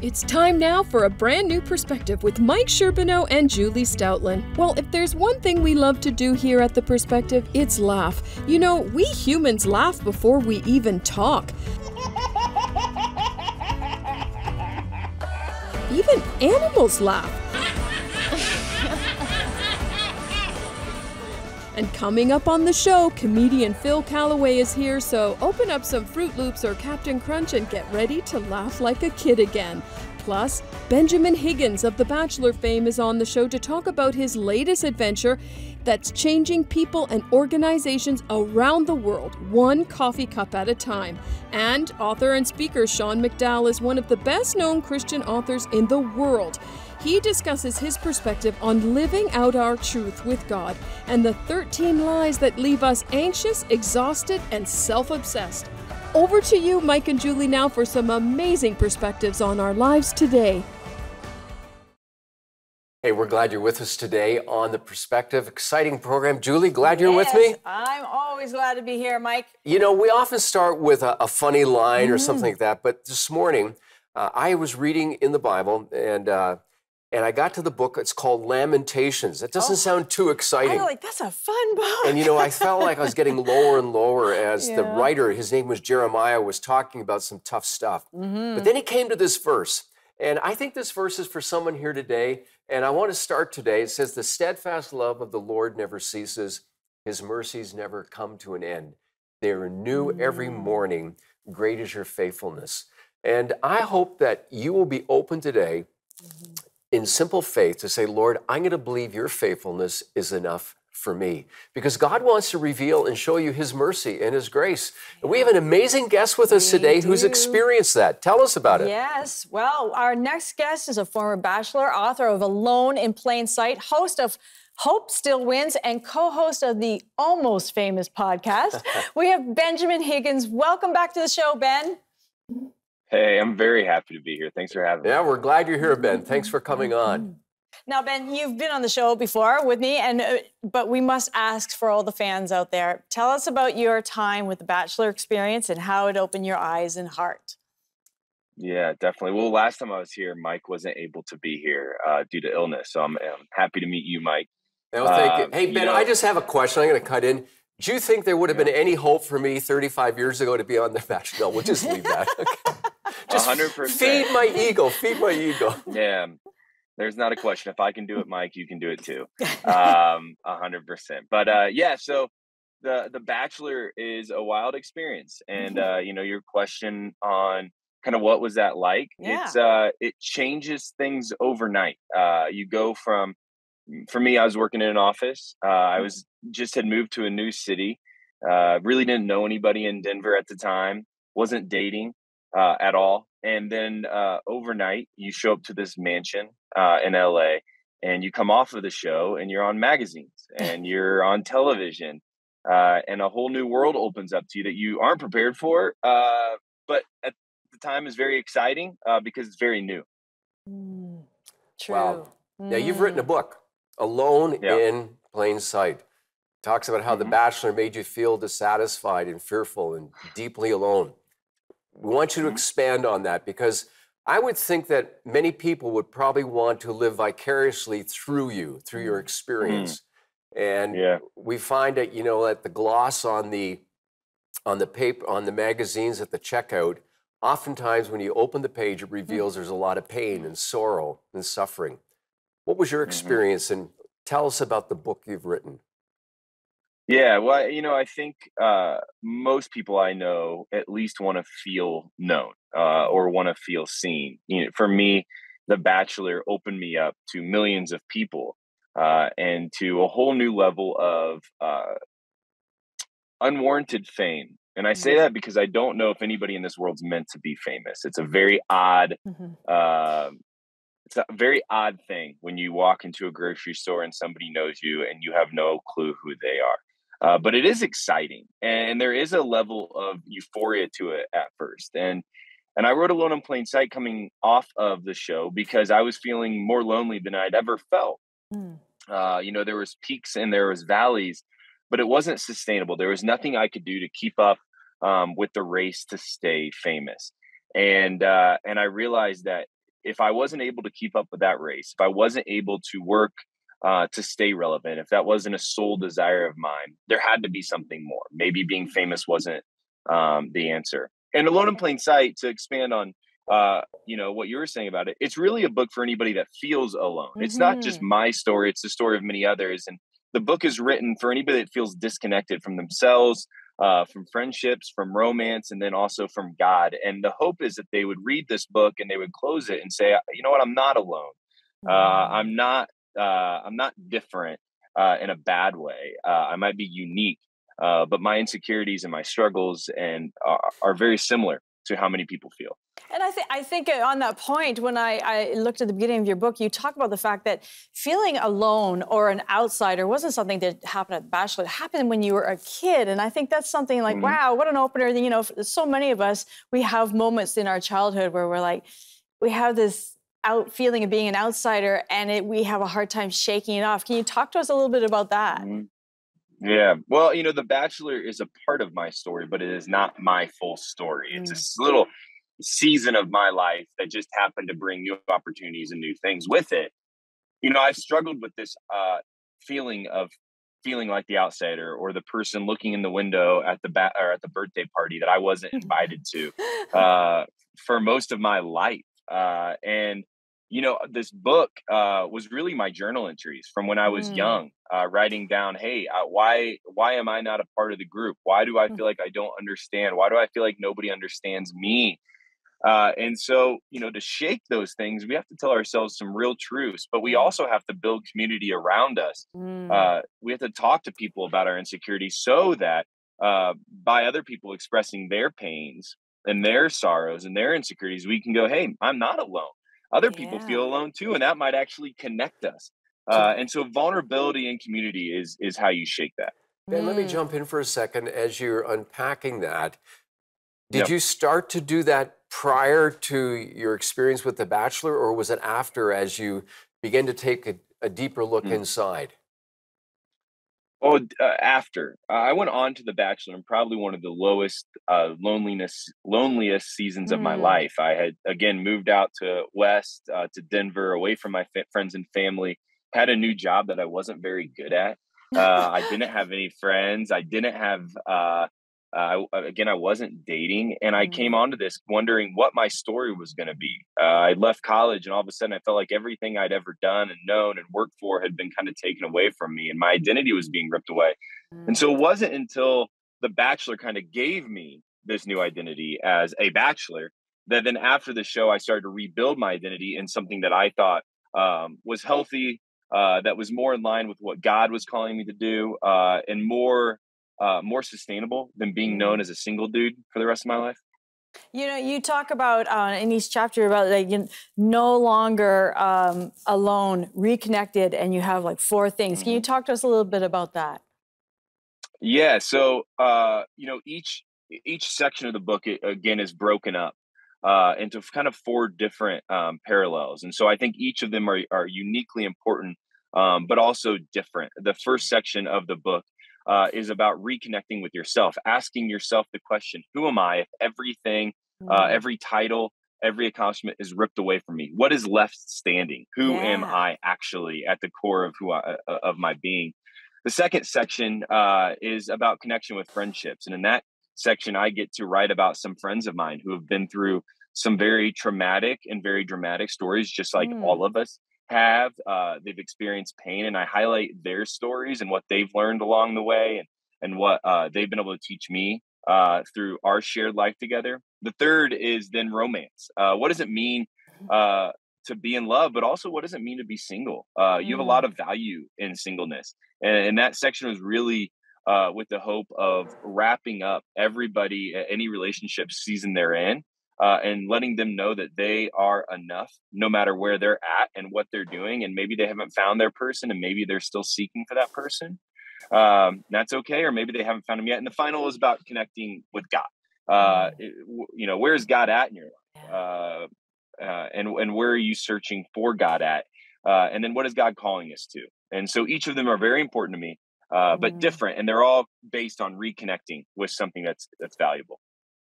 It's time now for a brand new perspective with Mike Sherbino and Julie Stautland. Well, if there's one thing we love to do here at The Perspective, it's laugh. You know, we humans laugh before we even talk. Even animals laugh. And coming up on the show, comedian Phil Callaway is here, so open up some Fruit Loops or Captain Crunch and get ready to laugh like a kid again. Plus, Benjamin Higgins of the Bachelor fame is on the show to talk about his latest adventure that's changing people and organizations around the world, one coffee cup at a time. And author and speaker Sean McDowell is one of the best-known Christian authors in the world. He discusses his perspective on living out our truth with God and the 13 lies that leave us anxious, exhausted, and self-obsessed. Over to you, Mike and Julie, now for some amazing perspectives on our lives today. Hey, we're glad you're with us today on The Perspective. Exciting program. Julie, glad you're with me? I'm always glad to be here, Mike. You know, we often start with a funny line or something like that, but this morning I was reading in the Bible and I got to the book. It's called Lamentations. It doesn't sound too exciting. I'm like, that's a fun book. And, you know, I felt like I was getting lower and lower as the writer, his name was Jeremiah, was talking about some tough stuff. But then he came to this verse. And I think this verse is for someone here today. And I want to start today. It says, "The steadfast love of the Lord never ceases. His mercies never come to an end. They are new every morning. Great is your faithfulness." And I hope that you will be open today in simple faith to say, "Lord, I'm going to believe your faithfulness is enough for me." Because God wants to reveal and show you his mercy and his grace. And we have an amazing guest with us today who's experienced that. Tell us about it. Yes. Well, our next guest is a former Bachelor, author of Alone in Plain Sight, host of Hope Still Wins, and co-host of the Almost Famous podcast. We have Benjamin Higgins. Welcome back to the show, Ben. Hey, I'm very happy to be here. Thanks for having me. Yeah, we're glad you're here, Ben. Thanks for coming on. Now, Ben, you've been on the show before with me, but we must ask for all the fans out there. Tell us about your time with the Bachelor experience and how it opened your eyes and heart. Yeah, definitely. Well, last time I was here, Mike wasn't able to be here due to illness. So I'm happy to meet you, Mike. No, thank you. Hey, Ben, I just have a question. I'm going to cut in. Do you think there would have been any hope for me 35 years ago to be on The Bachelor? No, we'll just leave that. Okay. Just 100%. Feed my ego. Feed my ego. Yeah, there's not a question. If I can do it, Mike, you can do it too. 100%. But yeah, so the Bachelor is a wild experience. And, you know, your question on kind of what was that like? Yeah. It changes things overnight. You go from, for me, I was working in an office. I just had moved to a new city. Really didn't know anybody in Denver at the time. Wasn't dating at all. And then overnight, you show up to this mansion in LA, and you come off of the show, and you're on magazines, and you're on television, and a whole new world opens up to you that you aren't prepared for. But at the time, is very exciting because it's very new. True. Wow. Yeah, you've written a book, Alone in Plain Sight. Talks about how The Bachelor made you feel dissatisfied and fearful and deeply alone. We want you to expand on that, because I would think that many people would probably want to live vicariously through you, through your experience. And we find that, you know, that the gloss on the paper, on the magazines at the checkout, oftentimes when you open the page, it reveals there's a lot of pain and sorrow and suffering. What was your experience? And tell us about the book you've written. Yeah, well, you know, I think most people I know at least want to feel known or want to feel seen. You know, for me, The Bachelor opened me up to millions of people and to a whole new level of unwarranted fame. And I say that because I don't know if anybody in this world's meant to be famous. It's a very odd it's a very odd thing when you walk into a grocery store and somebody knows you and you have no clue who they are. But it is exciting, and there is a level of euphoria to it at first. And I wrote Alone in Plain Sight coming off of the show because I was feeling more lonely than I'd ever felt. You know, there was peaks and there was valleys, but it wasn't sustainable. There was nothing I could do to keep up with the race to stay famous. And I realized that if I wasn't able to keep up with that race, if I wasn't able to work to stay relevant, if that wasn't a sole desire of mine, there had to be something more. Maybe being famous wasn't the answer. And Alone in Plain Sight, to expand on what you were saying about it, it's really a book for anybody that feels alone. It's not just my story, it's the story of many others. And the book is written for anybody that feels disconnected from themselves, from friendships, from romance, and then also from God. And the hope is that they would read this book and they would close it and say, you know what, I'm not alone. I'm not different in a bad way. I might be unique, but my insecurities and my struggles are very similar to how many people feel. And I think on that point, when I looked at the beginning of your book, you talk about the fact that feeling alone or an outsider wasn't something that happened at The Bachelor. It happened when you were a kid. And I think that's something like, wow, what an opener. You know, so many of us, we have moments in our childhood where we're like, we have this feeling of being an outsider, and we have a hard time shaking it off. Can you talk to us a little bit about that? Yeah. Well, The Bachelor is a part of my story, but it is not my full story. It's a little season of my life that just happened to bring new opportunities and new things with it. I've struggled with this feeling like the outsider, or the person looking in the window at the birthday party that I wasn't invited to for most of my life. And this book was really my journal entries from when I was young, writing down, hey, why am I not a part of the group? Why do I feel like I don't understand? Why do I feel like nobody understands me? And so, to shake those things, we have to tell ourselves some real truths, but we also have to build community around us. We have to talk to people about our insecurities, so that by other people expressing their pains and their sorrows and their insecurities, we can go, hey, I'm not alone. Other people feel alone too, and that might actually connect us. And so vulnerability and community is how you shake that. Ben, let me jump in for a second as you're unpacking that. Did you start to do that prior to your experience with The Bachelor, or was it after, as you began to take a deeper look inside? Oh, after. I went on to The Bachelor in probably one of the loneliest seasons of my life. I had, again, moved out to West, to Denver, away from my friends and family, had a new job that I wasn't very good at. I didn't have any friends. I didn't have... I wasn't dating, and I came onto this wondering what my story was going to be. I left college, and all of a sudden I felt like everything I'd ever done and known and worked for had been kind of taken away from me, and my identity was being ripped away. And so it wasn't until The Bachelor kind of gave me this new identity as a bachelor that then after the show, I started to rebuild my identity in something that I thought was healthy, that was more in line with what God was calling me to do, and more sustainable than being known as a single dude for the rest of my life. You talk about in each chapter about no longer alone, reconnected, and you have like 4 things. Can you talk to us a little bit about that? Yeah. So, each section of the book, again, is broken up into kind of 4 different parallels. And so I think each of them are uniquely important, but also different. The first section of the book is about reconnecting with yourself, asking yourself the question, who am I if everything, every title, every accomplishment is ripped away from me? What is left standing? Who am I actually at the core of of my being? The second section is about connection with friendships. And in that section, I get to write about some friends of mine who have been through some very traumatic and very dramatic stories, just like all of us have. They've experienced pain, and I highlight their stories and what they've learned along the way, and what they've been able to teach me through our shared life together. The third is then romance. What does it mean to be in love, but also what does it mean to be single? You have a lot of value in singleness, and that section was really with the hope of wrapping up everybody, any relationship season they're in, and letting them know that they are enough no matter where they're at and what they're doing. And maybe they haven't found their person, and maybe they're still seeking for that person. That's okay. Or maybe they haven't found him yet. And the final is about connecting with God. Where's God at in your life? And where are you searching for God at? And then what is God calling us to? And so each of them are very important to me, but different. And they're all based on reconnecting with something that's valuable.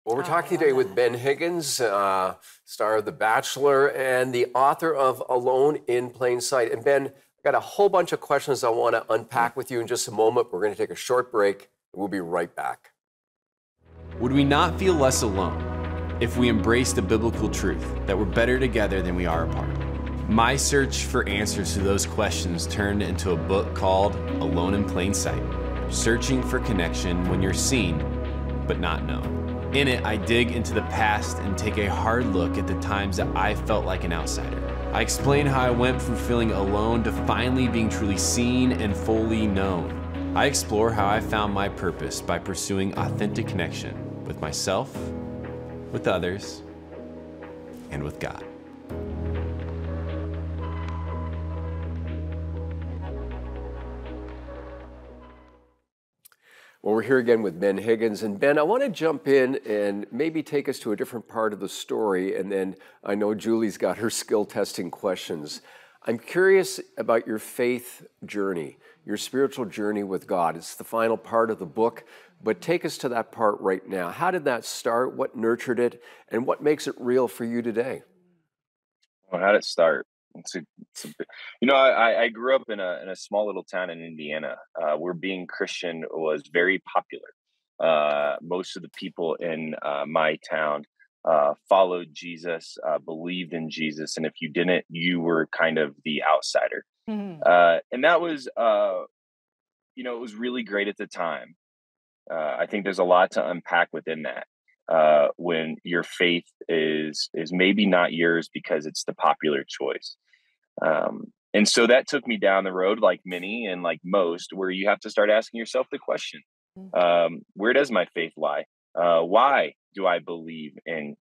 Well, we're talking today with Ben Higgins, star of The Bachelor and the author of Alone in Plain Sight. And Ben, I got a whole bunch of questions I want to unpack with you in just a moment. We're going to take a short break. We'll be right back. Would we not feel less alone if we embrace the biblical truth that we're better together than we are apart? My search for answers to those questions turned into a book called Alone in Plain Sight, Searching for Connection When You're Seen But Not Known. In it, I dig into the past and take a hard look at the times that I felt like an outsider. I explain how I went from feeling alone to finally being truly seen and fully known. I explore how I found my purpose by pursuing authentic connection with myself, with others, and with God. Well, we're here again with Ben Higgins. And Ben, I want to jump in and maybe take us to a different part of the story. And then I know Julie's got her skill testing questions. I'm curious about your faith journey, your spiritual journey with God. It's the final part of the book, but take us to that part right now. How did that start? What nurtured it? And what makes it real for you today? Well, how did it start? I grew up in a small little town in Indiana where being Christian was very popular. Most of the people in my town followed Jesus, believed in Jesus, and if you didn't, you were kind of the outsider. Mm-hmm. And that was, it was really great at the time. I think there's a lot to unpack within that. When your faith is maybe not yours because it's the popular choice. And so that took me down the road, like many and like most, where you have to start asking yourself the question, where does my faith lie? Why do I believe in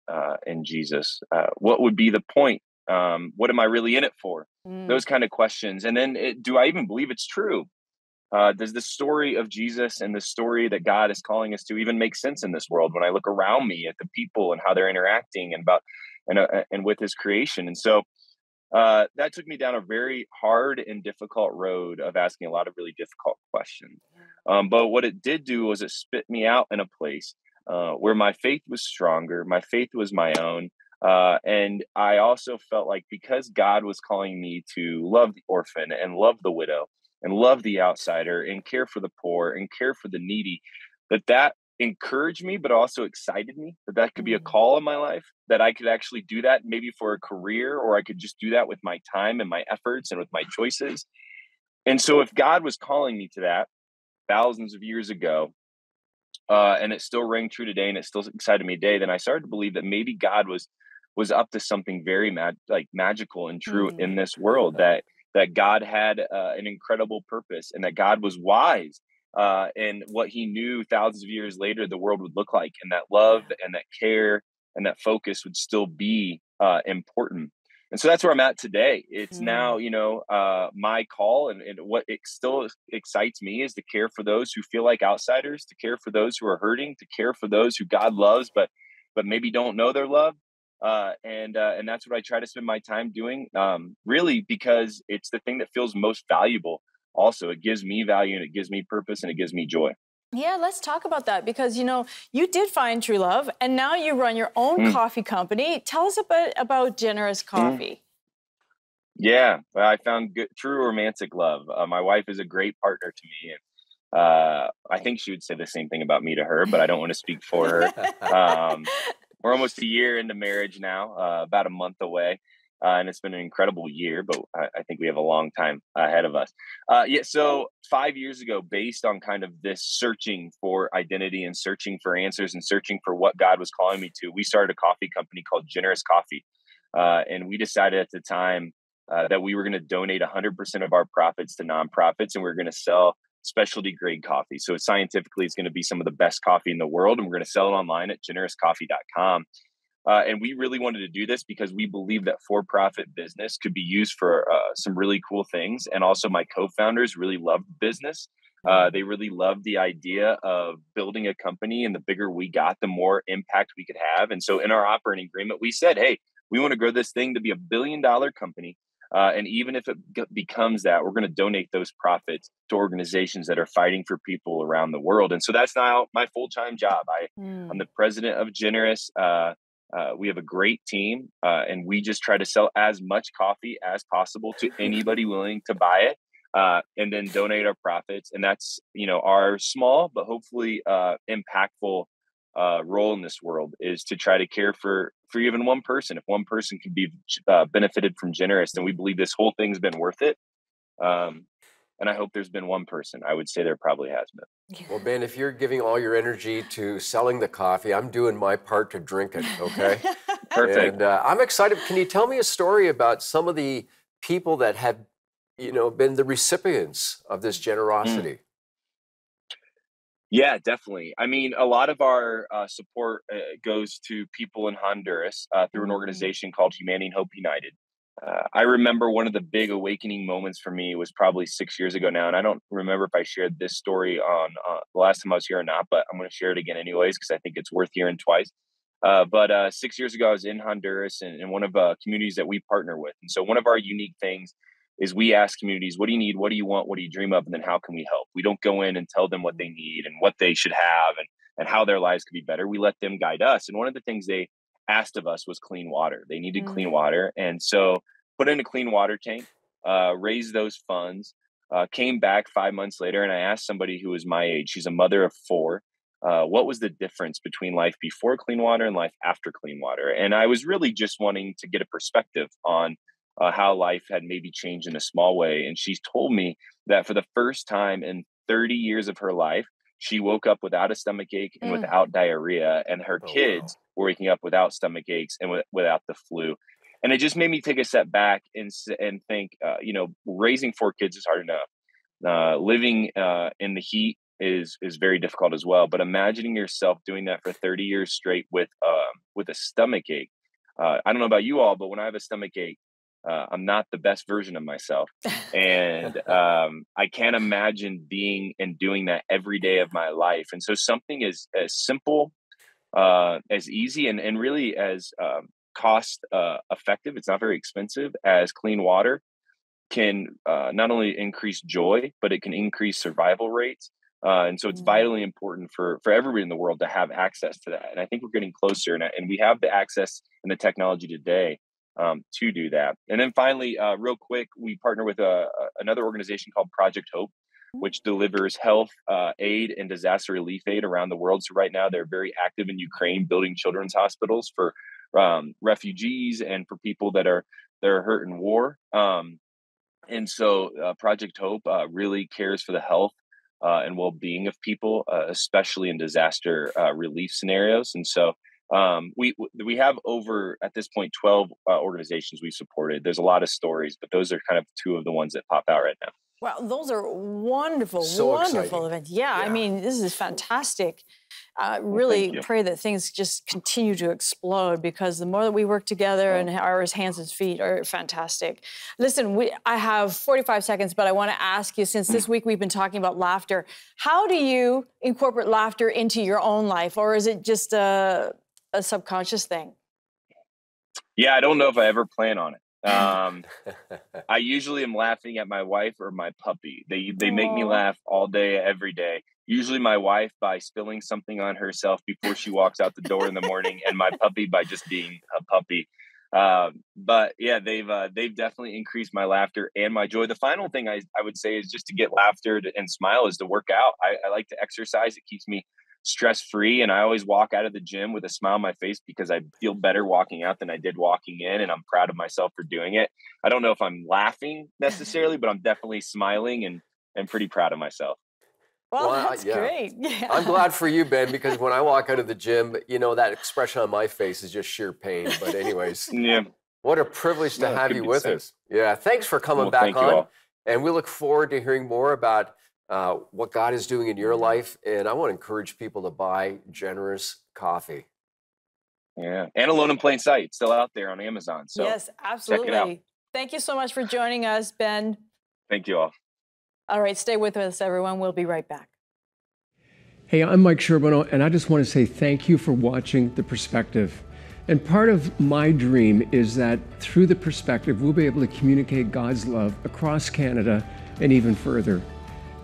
Jesus? What would be the point? What am I really in it for? Those kind of questions. And then do I even believe it's true? Does the story of Jesus and the story that God is calling us to even make sense in this world when I look around me at the people and how they're interacting and with his creation? And so that took me down a very hard and difficult road of asking a lot of really difficult questions. But what it did do was it spit me out in a place where my faith was stronger. My faith was my own. And I also felt like because God was calling me to love the orphan and love the widow and love the outsider and care for the poor and care for the needy, that encouraged me, but also excited me that could be a call in my life, that I could actually do that maybe for a career, or I could just do that with my time and my efforts and with my choices. And so if God was calling me to that thousands of years ago, and it still rang true today and it still excited me today, then I started to believe that maybe God was up to something very magical and true in this world, that God had an incredible purpose and that God was wise and what he knew thousands of years later the world would look like, and that love and that care and that focus would still be important. And so that's where I'm at today. It's now, my call, and what it still excites me is to care for those who feel like outsiders, to care for those who are hurting, to care for those who God loves, but maybe don't know their love. And that's what I try to spend my time doing, really, because it's the thing that feels most valuable. Also, it gives me value and it gives me purpose and it gives me joy. Yeah, let's talk about that because, you did find true love and now you run your own coffee company. Tell us a bit about Generous Coffee. Yeah, I found true romantic love. My wife is a great partner to me. And I think she would say the same thing about me to her, but I don't want to speak for her. We're almost a year into marriage now, about a month away. And it's been an incredible year, but I think we have a long time ahead of us. So 5 years ago, based on kind of this searching for identity and searching for answers and searching for what God was calling me to, we started a coffee company called Generous Coffee. And we decided at the time that we were going to donate 100% of our profits to nonprofits, and we were going to sell specialty grade coffee. So scientifically, it's going to be some of the best coffee in the world, and we're going to sell it online at generouscoffee.com. And we really wanted to do this because we believe that for-profit business could be used for some really cool things. And also my co-founders really loved business. They really loved the idea of building a company, and the bigger we got, the more impact we could have. And so in our operating agreement, we said, hey, we want to grow this thing to be $1 billion company. And even if it becomes that, we're going to donate those profits to organizations that are fighting for people around the world. And so that's now my full-time job. I'm the president of Generous. We have a great team, and we just try to sell as much coffee as possible to anybody willing to buy it, and then donate our profits. And that's, our small but hopefully impactful role in this world, is to try to care for even one person. If one person can be benefited from Generous, then we believe this whole thing's been worth it. And I hope there's been one person. I would say there probably has been. Well, Ben, if you're giving all your energy to selling the coffee, I'm doing my part to drink it, okay? Perfect. And I'm excited. Can you tell me a story about some of the people that have, been the recipients of this generosity? Yeah, definitely. I mean, a lot of our support goes to people in Honduras through an organization called Humanity and Hope United. I remember one of the big awakening moments for me was probably 6 years ago now. And I don't remember if I shared this story on the last time I was here or not, but I'm going to share it again anyways, because I think it's worth hearing twice. But 6 years ago, I was in Honduras in one of communities that we partner with. And so one of our unique things is we ask communities, what do you need? What do you want? What do you dream of? And then how can we help? We don't go in and tell them what they need and what they should have and how their lives could be better. We let them guide us. And one of the things they asked of us was clean water. They needed clean water. And so put in a clean water tank, raised those funds, came back 5 months later. And I asked somebody who was my age, she's a mother of 4, what was the difference between life before clean water and life after clean water? And I was really just wanting to get a perspective on how life had maybe changed in a small way. And she's told me that for the first time in 30 years of her life, she woke up without a stomach ache and without diarrhea, and her kids were waking up without stomach aches and without the flu. And it just made me take a step back and think, raising 4 kids is hard enough. Living in the heat is very difficult as well. But imagining yourself doing that for 30 years straight with a stomach ache. I don't know about you all, but when I have a stomach ache, I'm not the best version of myself. And I can't imagine being and doing that every day of my life. And so something as simple, as easy, and really as cost effective, it's not very expensive, as clean water can not only increase joy, but it can increase survival rates. And so it's vitally important for everybody in the world to have access to that. And I think we're getting closer, and we have the access and the technology today to do that. And then finally, real quick, we partner with another organization called Project Hope, which delivers health aid and disaster relief aid around the world. So right now they're very active in Ukraine, building children's hospitals for refugees and for people that are hurt in war. And so Project Hope really cares for the health and well-being of people, especially in disaster relief scenarios. And so we have over, at this point, 12 organizations we've supported. There's a lot of stories, but those are kind of 2 of the ones that pop out right now. Wow, those are wonderful, Exciting. events. Yeah, I mean, this is fantastic. Really pray that things just continue to explode, because the more that we work together and our hands and feet are fantastic. Listen, I have 45 seconds, but I want to ask you, since this week we've been talking about laughter, how do you incorporate laughter into your own life, or is it just a subconscious thing? Yeah, I don't know if I ever plan on it. I usually am laughing at my wife or my puppy. They make me laugh all day, every day. Usually my wife by spilling something on herself before she walks out the door in the morning, and my puppy by just being a puppy. But yeah, they've definitely increased my laughter and my joy. The final thing I would say is just to get laughter and smile is to work out. I like to exercise. It keeps me stress-free, and I always walk out of the gym with a smile on my face, because I feel better walking out than I did walking in, and I'm proud of myself for doing it. I don't know if I'm laughing necessarily, but I'm definitely smiling and pretty proud of myself. Well, that's great. Yeah. I'm glad for you, Ben, because when I walk out of the gym, that expression on my face is just sheer pain. But anyways, what a privilege to have you with us. Yeah, thanks for coming back on. And we look forward to hearing more about what God is doing in your life. And I want to encourage people to buy Generous coffee. Yeah, and Alone in Plain Sight, still out there on Amazon. So yes, absolutely. Check it out. Thank you so much for joining us, Ben. Thank you all. All right, stay with us, everyone. We'll be right back. Hey, I'm Mike Sherbino, and I just want to say thank you for watching The Perspective. And part of my dream is that through the perspective, we'll be able to communicate God's love across Canada and even further.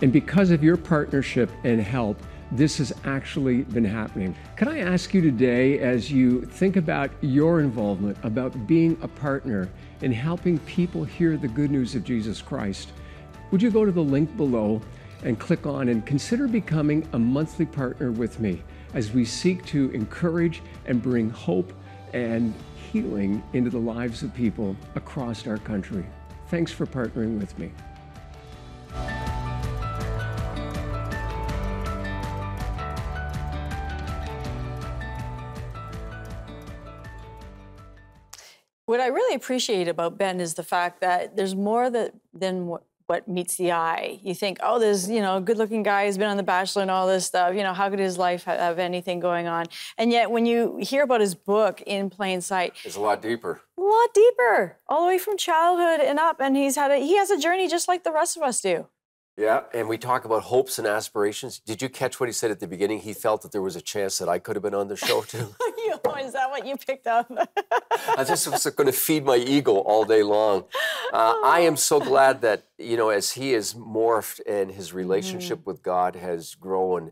And because of your partnership and help, this has actually been happening. Can I ask you today, as you think about your involvement, about being a partner in helping people hear the good news of Jesus Christ, would you go to the link below and click on and consider becoming a monthly partner with me as we seek to encourage and bring hope and healing into the lives of people across our country. Thanks for partnering with me. What I really appreciate about Ben is the fact that there's more than what meets the eye. You think, oh, there's, a good-looking guy who's been on The Bachelor and all this stuff. How could his life have anything going on? And yet, when you hear about his book, In Plain Sight, it's a lot deeper. A lot deeper, all the way from childhood and up. And he has a journey just like the rest of us do. Yeah, and we talk about hopes and aspirations. Did you catch what he said at the beginning? He felt that there was a chance that I could have been on the show, too. Is that what you picked up? I just was going to feed my ego all day long. I am so glad that, as he has morphed and his relationship with God has grown,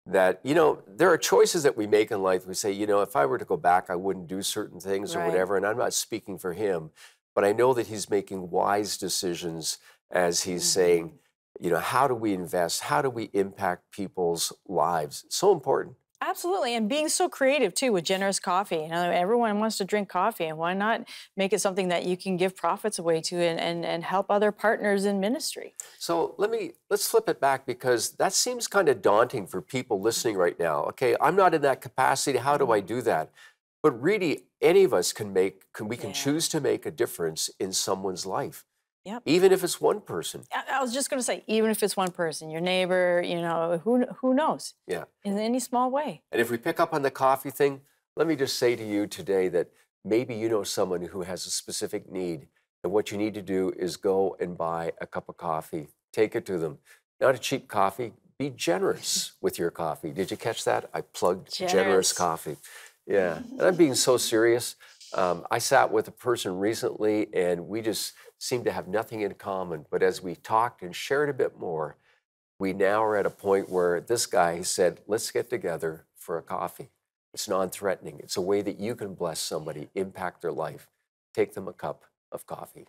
that, there are choices that we make in life. We say, if I were to go back, I wouldn't do certain things or whatever. And I'm not speaking for him, but I know that he's making wise decisions as he's saying, how do we invest? How do we impact people's lives? So important. Absolutely, and being so creative, too, with Generous Coffee. Everyone wants to drink coffee, and why not make it something that you can give profits away to and help other partners in ministry? So let's flip it back, because that seems kind of daunting for people listening right now. Okay, I'm not in that capacity. How do I do that? But really, any of us can choose to make a difference in someone's life. Yep. Even if it's one person. I was just going to say, even if it's one person, your neighbor, who knows? Yeah. In any small way. And if we pick up on the coffee thing, let me just say to you today that maybe you know someone who has a specific need, and what you need to do is go and buy a cup of coffee. Take it to them. Not a cheap coffee. Be generous with your coffee. Did you catch that? I plugged Generous Coffee. Yeah. And I'm being so serious. I sat with a person recently, and we just seemed to have nothing in common. But as we talked and shared a bit more, we now are at a point where this guy said, let's get together for a coffee. It's non-threatening. It's a way that you can bless somebody, impact their life. Take them a cup of coffee.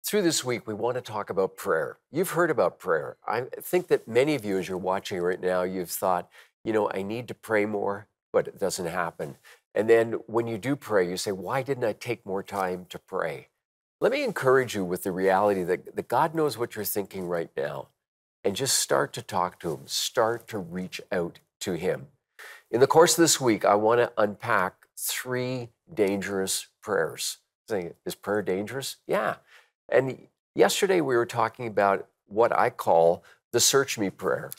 Through this week, we want to talk about prayer. You've heard about prayer. I think that many of you, as you're watching right now, you've thought, I need to pray more, but it doesn't happen. And then when you do pray, you say, why didn't I take more time to pray? Let me encourage you with the reality that God knows what you're thinking right now. And just start to talk to him. Start to reach out to him. In the course of this week, I want to unpack 3 dangerous prayers. Is prayer dangerous? Yeah. And yesterday we were talking about what I call the search me prayer.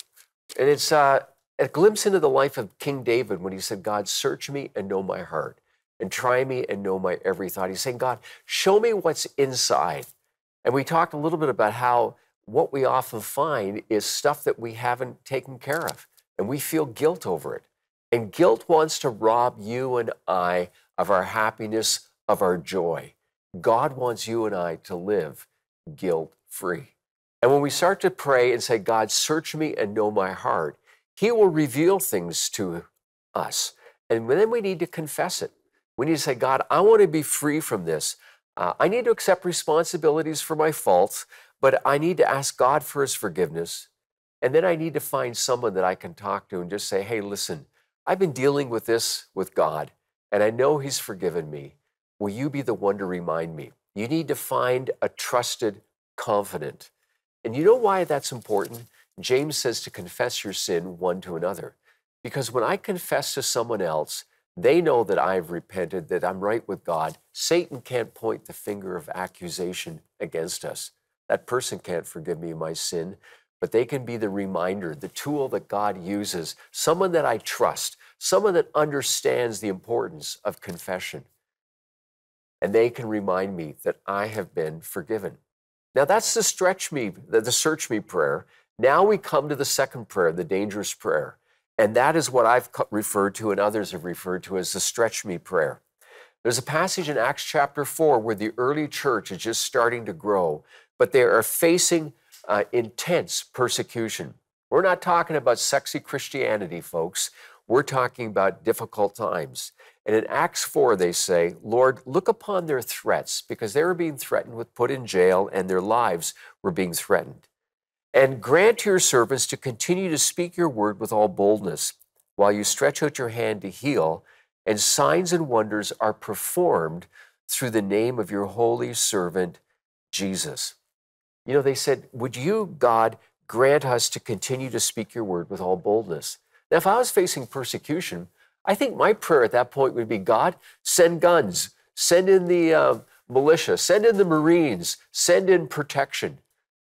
And it's a glimpse into the life of King David when he said, God, search me and know my heart, and try me and know my every thought. He's saying, God, show me what's inside. And we talked a little bit about how what we often find is stuff that we haven't taken care of, and we feel guilt over it. And guilt wants to rob you and I of our happiness, of our joy. God wants you and I to live guilt-free. And when we start to pray and say, God, search me and know my heart, he will reveal things to us. And then we need to confess it. We need to say, God, I want to be free from this. I need to accept responsibilities for my faults, but I need to ask God for his forgiveness. And then I need to find someone that I can talk to and just say, hey, listen, I've been dealing with this with God, and I know he's forgiven me. Will you be the one to remind me? You need to find a trusted confidant. And you know why that's important? James says to confess your sin one to another. Because when I confess to someone else, they know that I've repented, that I'm right with God. Satan can't point the finger of accusation against us. That person can't forgive me my sin, but they can be the reminder, the tool that God uses, someone that I trust, someone that understands the importance of confession. And they can remind me that I have been forgiven. Now that's the search me prayer. Now we come to the second prayer, the dangerous prayer. And that is what I've referred to and others have referred to as the stretch me prayer. There's a passage in Acts chapter 4 where the early church is just starting to grow, but they are facing intense persecution. We're not talking about sexy Christianity, folks. We're talking about difficult times. And in Acts 4, they say, Lord, look upon their threats, because they were being threatened with put in jail and their lives were being threatened. And grant to your servants to continue to speak your word with all boldness, while you stretch out your hand to heal, and signs and wonders are performed through the name of your holy servant, Jesus. You know, they said, would you, God, grant us to continue to speak your word with all boldness? Now, if I was facing persecution, I think my prayer at that point would be, God, send guns, send in the militia, send in the Marines, send in protection.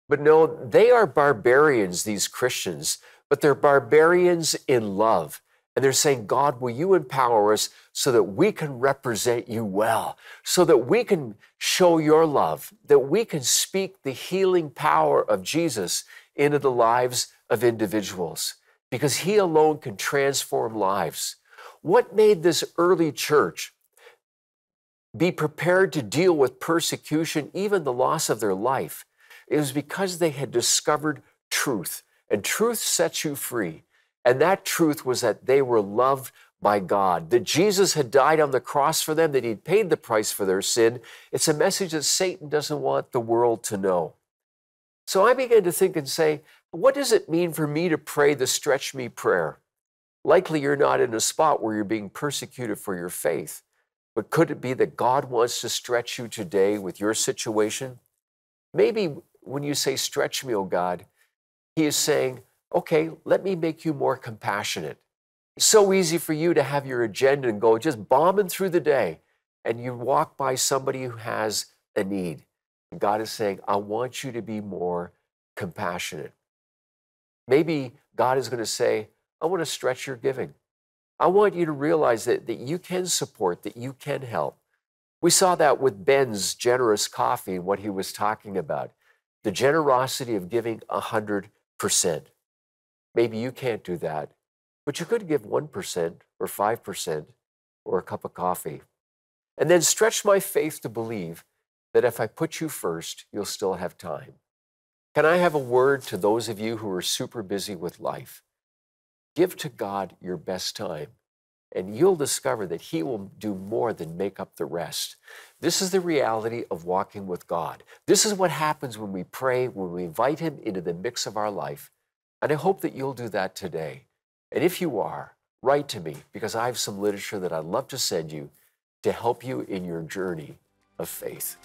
But no, they are barbarians, these Christians, but they're barbarians in love. And they're saying, God, will you empower us so that we can represent you well, so that we can show your love, that we can speak the healing power of Jesus into the lives of individuals, because he alone can transform lives. What made this early church be prepared to deal with persecution, even the loss of their life? It was because they had discovered truth, and truth sets you free. And that truth was that they were loved by God, that Jesus had died on the cross for them, that he'd paid the price for their sin. It's a message that Satan doesn't want the world to know. So I began to think and say, what does it mean for me to pray the stretch me prayer? Likely you're not in a spot where you're being persecuted for your faith, but could it be that God wants to stretch you today with your situation? Maybe when you say, stretch me, oh God, he is saying, okay, let me make you more compassionate. It's so easy for you to have your agenda and go just bombing through the day, and you walk by somebody who has a need. And God is saying, I want you to be more compassionate. Maybe God is going to say, I want to stretch your giving. I want you to realize that you can support, that you can help. We saw that with Ben's generous coffee and what he was talking about, the generosity of giving 100%. Maybe you can't do that, but you could give 1% or 5% or a cup of coffee. And then stretch my faith to believe that if I put you first, you'll still have time. Can I have a word to those of you who are super busy with life? Give to God your best time, and you'll discover that he will do more than make up the rest. This is the reality of walking with God. This is what happens when we pray, when we invite him into the mix of our life. And I hope that you'll do that today. And if you are, write to me, because I have some literature that I'd love to send you to help you in your journey of faith.